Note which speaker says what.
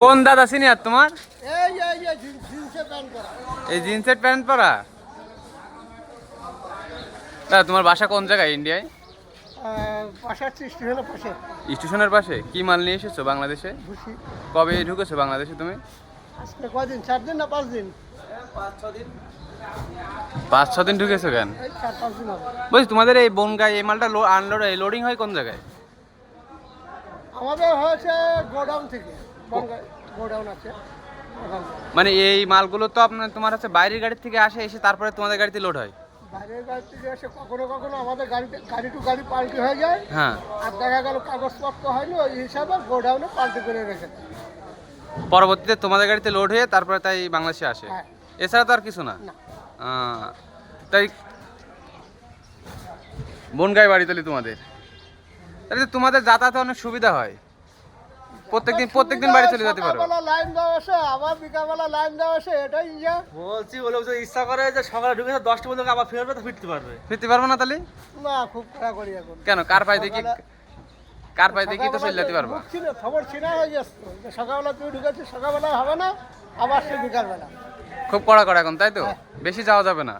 Speaker 1: কোন দাদা সিনিয়র তোমার?
Speaker 2: এই জিন্সের প্যান্ট পরা।
Speaker 1: এই জিন্সের প্যান্ট পরা। দাদা তোমার বাসা কোন জায়গায় ইন্ডিয়ায়?
Speaker 2: পাশাচ্ছি স্টেশনের পাশে।
Speaker 1: স্টেশনের পাশে। কি মাল নিয়ে এসেছো বাংলাদেশে?
Speaker 2: ভুসি।
Speaker 1: কবে ঢুকেছো বাংলাদেশে তুমি?
Speaker 2: আজকে কদিন, 4 দিন না 5 দিন?
Speaker 1: 5-6 দিন ঢুকেছো কেন?
Speaker 2: এই 4-5 দিন হবে।
Speaker 1: বলছি তোমাদের এই বনগাঁ এই মালটা আনলোড লোডিং হয় কোন জায়গায়?
Speaker 2: আমাদের হয়েছে গোডাউন থেকে, গোডাউন আছে ওখান থেকে।
Speaker 1: মানে এই মালগুলো তো আপনার তোমার হচ্ছে বাইরের গাড়ি থেকে আসে, এসে তারপরে তোমাদের গাড়িতে লোড হয়?
Speaker 2: বাইরের গাড়ি থেকে এসে কখনো কখনো আমাদের গাড়ি টু গাড়ি পাল্টি হয়ে যায়।
Speaker 1: হ্যাঁ।
Speaker 2: আর দেখা গেল কাগজপত্র হয়নি, ওই হিসাবে গোডাউনে পাল্টি করে রেখে দেয়।
Speaker 1: পরবর্তীতে তোমাদের গাড়িতে লোড হয়ে তারপরে তাই বাংলাদেশে আসে?
Speaker 2: হ্যাঁ।
Speaker 1: এছাড়া তো আর কিছু না?
Speaker 2: না।
Speaker 1: তাই বনগাঁয় বাড়ি তাহলে তোমাদের, তাহলে তো তোমাদের যাতায়াতে অনেক সুবিধা হয়। প্রত্যেকদিন বাড়ি চলে যেতে পারো।
Speaker 2: সকালবেলা লাইন দেওয়া আসে, আবার বিকালবেলা লাইন দেওয়া আসে, এটাই ইয়ে।
Speaker 3: বলছি ওগুলো যে ইচ্ছা করে যে সকালে ঢুকে 10টা পর্যন্ত আবার ফিরবে তো ফিরতে পারবে।
Speaker 1: ফিরতে পারবো না তাহলে?
Speaker 2: না, খুব খারাপ করি এখন।
Speaker 1: কেন? কার পায়ে দেখি তো চলে যেতে পারবা?
Speaker 2: খবর ছিনা হয়ে যাচ্ছে যে সকালবেলা তুই ঢুকেছিস, সকালবেলা হবে না, আবার সে বিকালবেলা।
Speaker 1: খুব কড়া এখন, তাই তো? বেশি যাওয়া যাবে না।